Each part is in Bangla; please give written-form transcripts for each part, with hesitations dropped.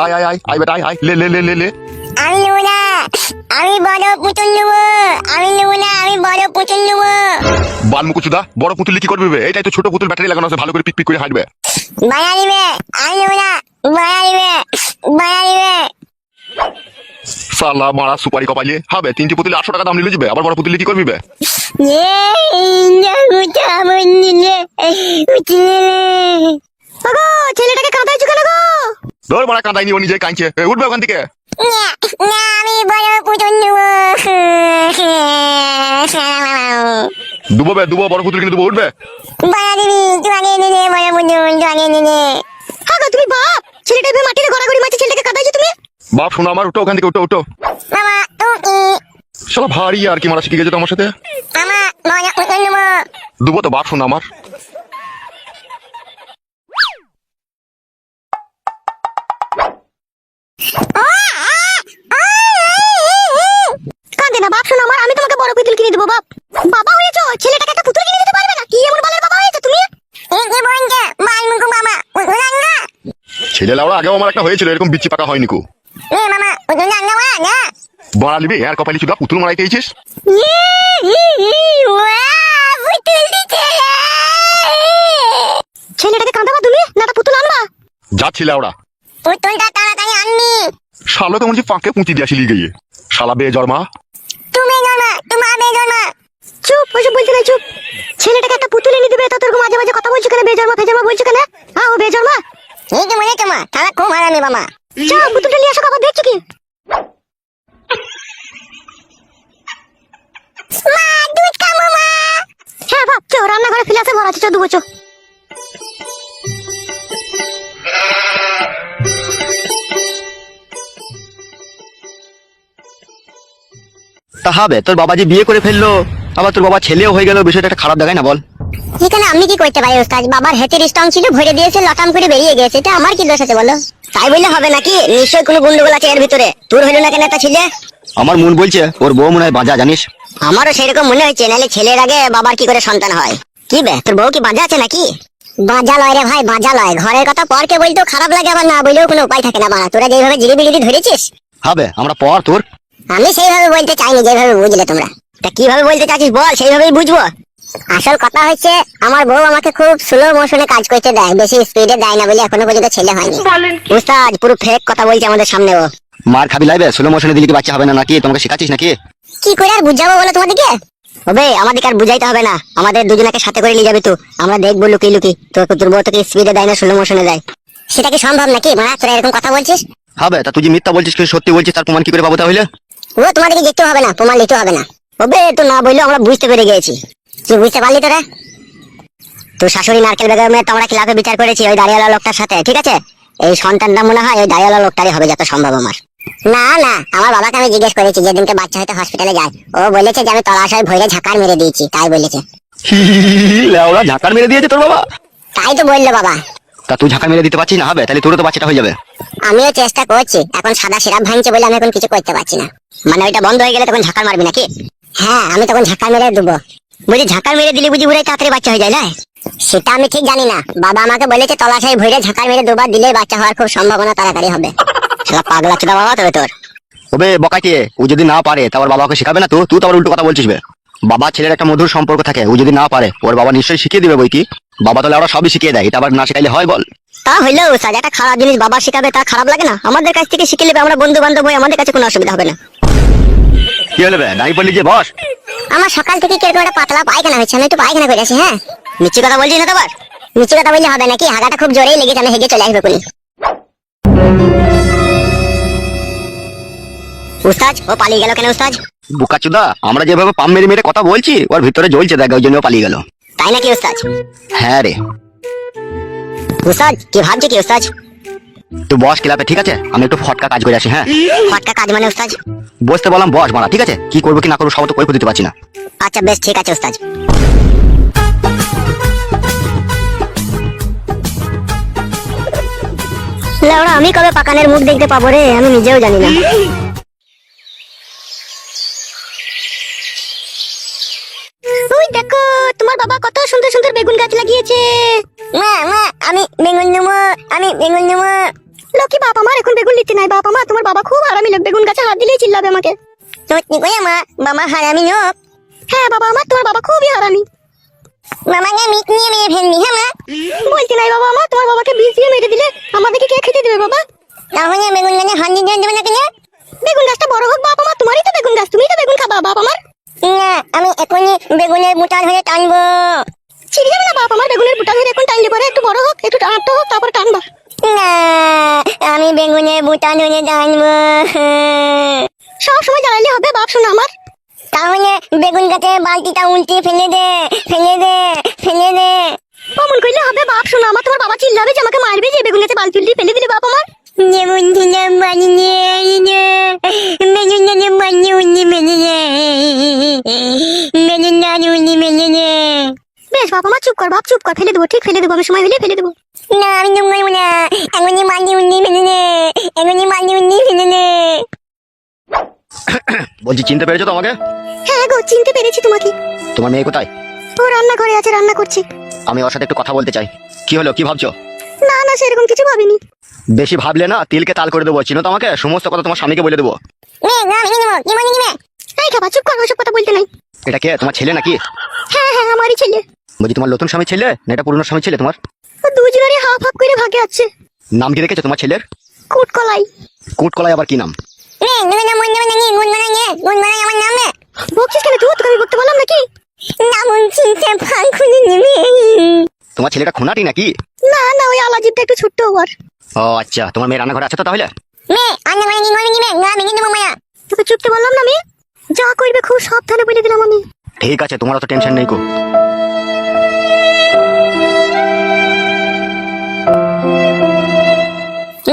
আয় আয় আয় আয় বেটা আয় আয় লে লে লে লে লে। আমি নেবো না, আমি বড় পুতুল নেবো। আমি নেবো না, আমি বড় পুতুল নেবো। বালমুকুচুদা বড় পুতুল কি করবে? এইটাই তো ছোট পুতুল, ব্যাটারি লাগানো আছে, ভালো করে পিক পিক করে হাঁটবে। বাড়া নিবে, আমি নেবো না। বাড়া নিবে, বাড়া নিবে। সালা মারা সুপারি কপাইলে হবে। 3টি পুতুল 800 টাকা দাম নিলে যাবে, আবার বড় পুতুল কি করবি বে? ছেলেটাকে কাঁদাইছো কেন গো? ধর মারা কাঁদাইনি, ও নিজে কাঁদছে। উঠবে ওখান থেকে। না, আমি বড় পুতুল নেবো। দুবো বে দুবো, বড় পুতুল কিনে দুবো, উঠবে। বাড়া দিবি, তুই আগে এনে দে বড় পুতুল, তুই আগে এনে দে। হ্যাঁ গো, তুমি বাপ ছেলেটা এভাবে মাটিতে গড়াগড়ি মারছে, ছেলেটাকে কাঁদাইছো তুমি? বাপ শোনা আমার, উঠো ওখান থেকে, উঠো উঠো। মামা তুমি, শালা ভারী আর কি মারা শিখে গেছে তো আমার সাথে। মামা বড় পুতুল নেবো। দুবো তো বাপ শোনা আমার। কাঁদে না বাপ, শোনো আমার, আমি তোমাকে বড় পুতুল কিনে দেবো। বাপ বাবা হয়েছো, ছেলেটাকে একটা পুতুল কিনে দিতে পারবে না? কি এমন বালের বাবা হয়েছে তুমি? কি বলছো বালমুকু মামা? পুতুল আনবা? ছেলে লাউড়া আগেও আমার একটা হয়েছিল, এরকম বিচ্ছি পাকা হয়নি কো। মামা পুতুল আনবা না? বড়া লিবি আর কপালি চুদা, পুতুল মারাইতে এইছিস। পুতুল দিতে। ছেলেটাকে কাঁদাবা তুমি না তা পুতুল আনবা? যাচ্ছি লাউড়া। পুতুলটা তাড়াতাড়ি আনবি। শালা তো মনে হচ্ছে ফাঁকে পুঁতি দিয়ে আসিলি গিয়ে। শালা বে জর্মা। তুমি জন্মা, তোমার বেজন্মা। চুপ, ওইসব বলতে নাই, চুপ। ছেলেটাকে একটা পুতুল এনে দিবে, তা তোর মাঝে মাঝে কথা বলছো কেন? বেজন্মা ফেজন্মা বলছো কেন? হ্যাঁ ও বেজন্মা। এই তো মনে তোমার তারা খুব হারামি মামা। চল পুতুলটা নিয়ে আসো, আবার দেখছো কি? মা দুধ খাবো মা। হ্যাঁ বাপ, চো রান্নাঘরে ফিলাসে ভরা আছে, চো দুবো চো। তা হবে, তোর বাবা যে বিয়ে করে ফেললো, আবার তোর বাবা ছেলেও হয়ে গেল, বিষয়টা একটা খারাপ দেখায় না বল? এখানে আমি কি করতে পারি ওস্তাদ? বাবার হাতের স্ট্রং ছিল, ভরে দিয়েছে, লটাম করে বেরিয়ে গেছে, এটা আমার কি দোষ আছে বলো? তাই বললে হবে নাকি? নিশ্চয়ই কোনো গন্ডগোল আছে এর ভিতরে। তোর হইলো না কেন একটা ছেলে? আমার মন বলছে ওর বউ মনে হয় বাজা, জানিস? আমারও সেরকম মনে হয়েছে, নাহলে ছেলের আগে বাবার কি করে সন্তান হয়? কি বে, তোর বউ কি বাজা আছে নাকি? বাজা লয় রে ভাই, বাজা লয়। ঘরের কথা পরকে বলতেও খারাপ লাগে, আবার না বললেও কোনো উপায় থাকে না। বাড়া তোরা যেভাবে জিরিবিগিরি ধরেছিস, হবে আমরা পর তোর। আমি সেইভাবে বলতে চাইনি যেভাবে বুঝলে তোমরা। তা কিভাবে বলতে চাচ্ছিস বল, সেইভাবেই বুঝবো। আসল কথা হচ্ছে, আমার বউ আমাকে খুব স্লো মোশনে কাজ করতে দেয়, বেশি স্পিডে দেয় না বলে এখনো পর্যন্ত ছেলে হয়নি। উস্তাদ পুরো ফেক কথা বলছে আমাদের সামনেও। মার খাবি লাইবে, স্লো মোশনে দিলে কি বাচ্চা হবে না নাকি? তোমাকে শেখাচ্ছিস নাকি? কি করে আর বুঝাবো বলো তোমাদেরকে? হবে আমাদেরকে আর বুঝাইতে হবে না, আমাদের দুজনকে সাথে করে নিয়ে যাবে তো, আমরা দেখবো লুকিয়ে লুকিয়ে তোর বউ তোকে স্পিডে দেয় না স্লো মোশনে দেয়। সেটা কি সম্ভব নাকি? মানে তোরা এরকম কথা বলছিস? হবে, তা তুই যে মিথ্যা বলছিস, কি সত্যি বলছিস, তার প্রমাণ কি করে পাবো তাহলে? ও তোমাদেরকে দেখতে হবে না, প্রমাণ নিতে হবে না। হবে তো না বললেও আমরা বুঝতে পেরে গেছি। কি বুঝতে পারলি তোরা? তোর শাশুড়ি নারকেল বেগমের তো আমরা খিলাফে বিচার করেছি ওই দাঁড়িয়ালা লোকটার সাথে, ঠিক আছে? এই সন্তানটা মনে হয় ওই দাঁড়িয়ালা লোকটারই হবে যত সম্ভব আমার। না না, আমার বাবাকে আমি জিজ্ঞেস করেছি যেদিনকে বাচ্চা হয়তো হসপিটালে যায়, ও বলেছে যে আমি তলাশয় ভরে ঝাঁকার মেরে দিয়েছি, তাই বলেছে। লেওড়া ঝাঁকার মেরে দিয়েছে তোর বাবা? তাই তো বললো বাবা। তা তুই ঝাঁকা মেরে দিতে পারছিস না? হবে তাহলে তোরও তো বাচ্চাটা হয়ে যাবে। আমিও চেষ্টা করছি, এখন সাদা সিরাপ ভাঙছে বলে আমি এখন কিছু করতে পারছি না। মানে ওইটা বন্ধ হয়ে গেলে তখন ঝাঁকার মারবি নাকি? হ্যাঁ, আমি তখন ঝাঁকার মেরে দেবো। বুঝি ঝাঁকার মেরে দিলে বুঝি পুরাই তাড়াতাড়ি বাচ্চা হয়ে যায় না? সেটা আমি ঠিক জানি না, বাবা আমাকে বলেছে তলাশয় ভরে ঝাঁকার মেরে দুবার দিলে বাচ্চা হওয়ার খুব সম্ভাবনা তাড়াতাড়ি হবে। সেটা পাগলা চোদা বাবা তবে তোর। ওবে বকাইতে, ও যদি না পারে তা ওর বাবাকে শিখাবে না? তো তুই তো আবার উল্টো কথা বলছিস বে। বাবা ছেলের একটা মধুর সম্পর্ক থাকে, ও যদি না পারে ওর বাবা নিশ্চয়ই শিখিয়ে দিবে বই কি। বাবা তাহলে ওরা সবই শিখিয়ে দেয়, এটা আবার না শিখাইলে হয় বল? তা হইলেও স্যার, একটা খারাপ জিনিস বাবা শিখাবে তা খারাপ লাগে না? আমাদের কাছ থেকে শিখে নেবে, আমরা বন্ধু বান্ধব হই, আমাদের কাছে কোনো অসুবিধা হবে না। কি হলো বে, দাঁড়িয়ে পড়লি যে? বস। আমার সকাল থেকে কিরকম একটা পাতলা পায়খানা হচ্ছে, আমি একটু পায়খানা করে আসি। হ্যাঁ, মিথ্যে কথা বলছিস না তো আবার? নিচে কথা বললে হবে নাকি? হাগাটা খুব জোরেই লেগেছে, আমি হেগে চলে আসবে কোনি। উস্তাদ ও পালিয়ে গেল কেন উস্তাদ? বুকাচুদা, আমরা যেভাবে পাম মেরে মেরে কথা বলছি ওর ভিতরে জ্বলছে দেখ, ওই জন্য ও পালিয়ে গেল। তাই নাকি উস্তাদ? হ্যাঁ রে। উস্তাদ কি ভাবছে কি উস্তাদ? তুই বস ক্লাবে, ঠিক আছে? আমি একটু ফটকা কাজ করে আসি। হ্যাঁ, ফটকা কাজ মানে উস্তাদ? বসতে বললাম বস মারা, ঠিক আছে? কি করবো কি না করবো সব তো কৈফিয়ত দিতে পারছি না। আচ্ছা বেশ, ঠিক আছে উস্তাদ। লেওড়া, আমি কবে পাকানের মুখ দেখতে পাবো রে, আমি নিজেও জানি না। ওই দেখো, তোমার বাবা কত সুন্দর সুন্দর বেগুন গাছ লাগিয়েছে। মা মা, আমি বেগুন নেবো, আমি বেগুন নেবো। লক্ষ্মী বাপ আমার এখন বেগুন নিতে নাই। বাপ আমার, তোমার বাবা খুব হারামি লোক, বেগুন গাছে হাত দিলেই চিল্লাবে আমাকে। সত্যি কই মা, বাবা হারামি লোক? হ্যাঁ বাবা আমার, তোমার বাবা খুবই হারামি। মামাকে মিট নিয়ে মেরে ফেলনি? হ্যাঁ মা। বলতে নাই বাবা আমার, তোমার বাবাকে বিষ দিয়ে মেরে দিলে আমাদেরকে কে খেতে দেবে বাবা? তাহলে বেগুন গাছে হাত দিয়ে দেবে না কেন? বেগুন গাছটা বড় হোক বাপ আমার, তোমারই তো বেগুন গাছ, তুমিই তো বেগুন খাবা বাপ আমার। না, আমি এখনই বেগুনের বুটা ধরে টানবো। ছিড়ে যাবে না বাপ আমার, বেগুনের বুটা ধরে এখন টানলে পরে একটু বড় হোক, একটু টানতে হোক, তারপর টানবা। না, আমি বেগুনের বুটা ধরে টানবো। সব সময় দাঁড়ালে হবে বাপ শোনা আমার। তাহলে বেগুন গাছে বালতিটা উল্টে ফেলে দে, ফেলে দে, ফেলে দে। অমন করলে হবে বাপ শোনা আমার, তোমার বাবা চিল্লাবে যে আমাকে মারবে যে বেগুন গাছে বালতি উল্টে ফেলে দিলে বাপ আমার। যেমন দিলাম বাড়ি নিয়ে বেগুন গাছে বালতি উল্টে ফেলে দে, বেগুন গাছে উল্টে ফেলে দে। বেশ বাপ আমার, চুপ কর বাপ, চুপ কর, ফেলে দেবো, ঠিক ফেলে দেবো, আমি সময় হলে ফেলে দেবো। না আমি চুপ করবো না, এখনই বালতি উল্টে ফেলে দে, এখনই বালতি উল্টে ফেলে দে। বলছি চিনতে পেরেছো তো আমাকে? হ্যাঁ গো, চিনতে পেরেছি তোমাকে। তোমার মেয়ে কোথায়? ও রান্নাঘরে আছে, রান্না করছে। আমি ওর সাথে একটু কথা বলতে চাই। কি হলো, কি ভাবছো? না না, সেরকম কিছু ভাবিনি। বেশি ভাবলে না তিলকে তাল করে দেবো। চিনো তো আমাকে, সমস্ত কথা তোমার স্বামীকে বলে দেবো। এই খাবা, চুপ কর, ওসব কথা বলতে নাই। এটা কে, তোমার ছেলে নাকি? হ্যাঁ হ্যাঁ, আমারই ছেলে। বলছি তোমার নতুন স্বামী ছেলে না এটা পুরনো স্বামী ছেলে তোমার? ও দুজনেরই হাফ হাফ করে ভাগে আছে। নাম কি রেখেছো তোমার ছেলের? কুটকলাই। কুটকলাই আবার কি নাম? বকছিস কেন তুই? তোকে আমি বকতে বললাম নাকি? তোমার ছেলেটা খুনাটি নাকি? না না, ওই আলাজিবটা একটু ছোট্ট ওর। ও আচ্ছা, তোমার মেয়ে রান্নাঘরে আছে তো তাহলে? তোকে চুপতে বললাম না আমি? যা করবে খুব সাবধানে বলে দিলাম আমি। ঠিক আছে, তোমার অত টেনশন নেই কো।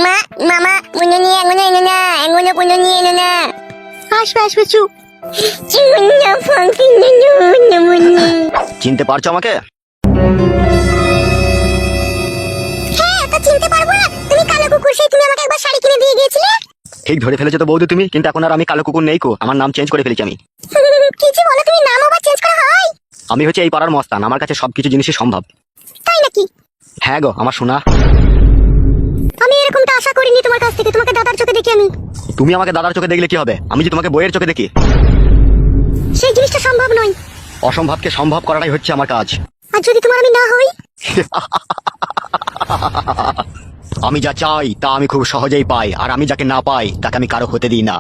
মা, মামা, কুনো নিয়ে এগোনো এলো না, এগোনো কুনো নিয়ে এলো না। আসবে আসবে, চুপ। চিনতে পারছো আমাকে? হ্যাঁ, তা চিনতে পারবো না? তুমি কালো কুকুর, সেই তুমি আমাকে একবার শাড়ি কিনে দিয়ে গিয়েছিলে। ঠিক ধরে ফেলেছো তো বৌদি তুমি, কিন্তু এখন আর আমি কালো কুকুর নেই কো, আমার নাম চেঞ্জ করে ফেলেছি আমি। কিছু বলো, তুমি নাম আবার চেঞ্জ করা হয়? আমি হচ্ছে এই পাড়ার মস্তান, আমার কাছে সবকিছু জিনিসই সম্ভব। তাই নাকি? হ্যাঁ গো আমার সোনা। আমি এরকমটা আশা করিনি তোমার কাছ থেকে, তোমাকে দাদার চোখে দেখি আমি। তুমি আমাকে দাদার চোখে দেখলে কি হবে, আমি যে তোমাকে বইয়ের চোখে দেখি। সেই জিনিসটা সম্ভব নয়। অসম্ভবকে সম্ভব করাটাই হচ্ছে আমার কাজ। আর যদি তোমার আমি না হই? আমি যা চাই তা আমি খুব সহজেই পাই, আর আমি যাকে না পাই তাকে আমি কারো হতে দিই না।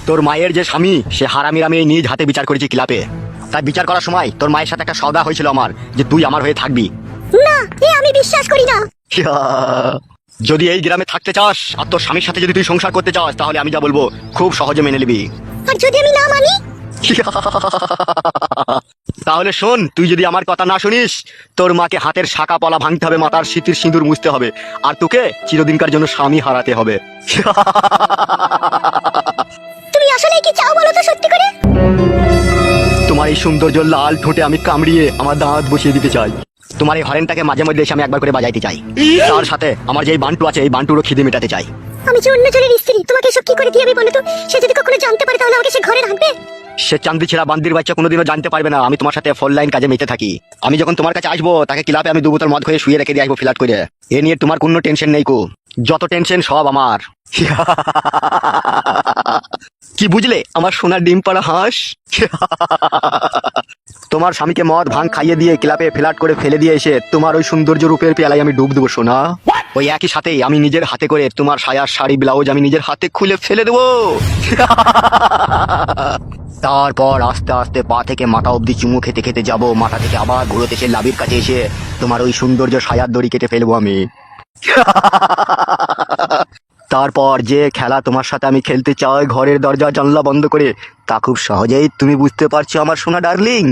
তোর মায়ের যে স্বামী, সে হারামির আমি নিজ হাতে বিচার করেছি ক্লাবে। তাই বিচার করার সময় তোর মায়ের সাথে একটা সওদা হয়েছিল আমার, যে তুই আমার হয়ে থাকবি। না, এ আমি বিশ্বাস করি না। যদি এই গ্রামে থাকতে চাস আর তোর স্বামীর সাথে যদি তুই সংসার করতে চাস, তাহলে আমি যা বলবো খুব সহজে মেনে নিবি। আর যদি আমি না মানি? তাহলে শোন, তুই যদি আমার কথা না শুনিস, তোর মাকে হাতের শাখা পলা ভাঙতে হবে, মাথার সিঁথির সিঁদুর মুছতে হবে, আর তোকে চিরদিনকার জন্য স্বামী হারাতে হবে। তুমি আসলে কি চাও বলো তো সত্যি করে? তোমার এই সৌন্দর্য লাল ঠোঁটে আমি কামড়িয়ে আমার দাঁত বসিয়ে দিতে চাই। তোমার এই হরেনটাকে মাঝে মধ্যে এসে আমি একবার করে বাজাইতে চাই। তার সাথে আমার যে এই বান্টু আছে, এই বান্টুরও খিদে মেটাতে চাই। আমি যে অন্য জনের স্ত্রী, তোমাকে এসব কি করে দিয়ে আমি বলো তো? সে যদি কখনো জানতে পারে তাহলে আমাকে সে ঘরে রাখবে? সে চান্দি ছেড়া বান্দির বাচ্চা কোনোদিনও জানতে পারবে না আমি তোমার সাথে ফোন লাইন কাজে মেতে থাকি। আমি যখন তোমার কাছে আসবো, তাকে ক্লাবে আমি 2 বোতল মদ খেয়ে শুয়ে রেখে দিয়ে আসবো ফ্ল্যাট করে। এ নিয়ে তোমার কোনো টেনশন নেই কো, যত টেনশন সব আমার। কি বুঝলে আমার সোনার ডিম পাড়া হাঁস? তোমার স্বামীকে মদ ভাঙ খাইয়ে দিয়ে ক্লাবে ফ্ল্যাট করে ফেলে দিয়ে এসে তোমার ওই সৌন্দর্য রূপের পেয়ালায় আমি ডুব দেবো সোনা। ওই একই সাথেই আমি নিজের হাতে করে তোমার সায়ার শাড়ি ব্লাউজ আমি নিজের হাতে খুলে ফেলে দেবো। তারপর আস্তে আস্তে পা থেকে মাথা অব্দি চুমু খেতে খেতে যাব, মাথা থেকে আবার ঘুরোতে এসে লাভির কাছে এসে তোমার ওই সৌন্দর্য সায়ার দড়ি কেটে ফেলবো আমি। তারপর যে খেলা তোমার সাথে আমি খেলতে চাই ঘরের দরজা জানলা বন্ধ করে, তা খুব সহজেই তুমি বুঝতে পারছো আমার সোনা ডার্লিং।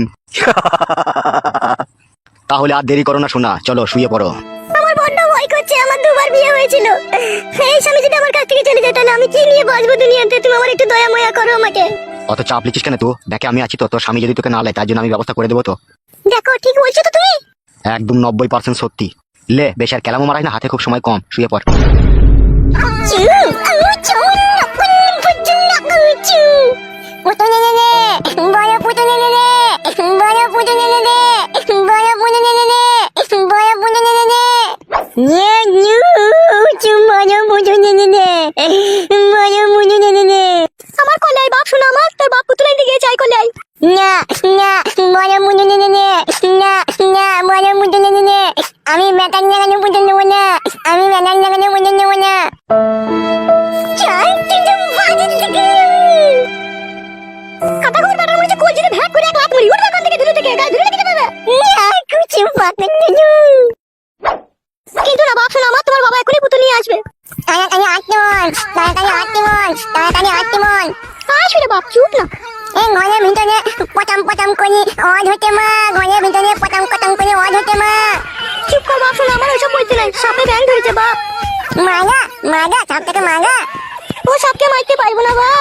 তাহলে আর দেরি করো না সোনা, চলো শুয়ে পড়ো। আমার বড্ড ভয় করছে, আমার 2বার বিয়ে হয়েছিল। এই স্বামী যদি আমার কাছ থেকে চলে যায় তাহলে আমি কি নিয়ে বাঁচবো দুনিয়াতে? তুমি আমার একটু দয়া ময়া করো আমাকে। অত চাপ লিখিস কেন? তো দেখে আমি আছি তো, তোর স্বামী যদি তোকে না লেয় তার জন্য আমি ব্যবস্থা করে দেবো তো। দেখো, ঠিক বলছো তো তুমি? একদম 90% সত্যি। লে বেশ আর কেলামো মারাই না, হাতে খুব সময় কম, শুয়ে পড়। আসবে। তাড়াতাড়ি আটটি মন, তাড়াতাড়ি আটটি মন, তাড়াতাড়ি আটটি মন। আসবে বাপ, চুপ না। এই ঘরের ভিতরে পটাম পটাম করে আওয়াজ হচ্ছে মা, ঘরের ভিতরে পটাম পটাম করে আওয়াজ হচ্ছে মা। চুপ কর বাপ, শোনো আমার ওইসব বলতে নাই, সাপে ব্যাং ধরেছে বাপ। মাগা মাগা সাপ থেকে মাগা। ও সাপকে মারতে পারবো না বাপ।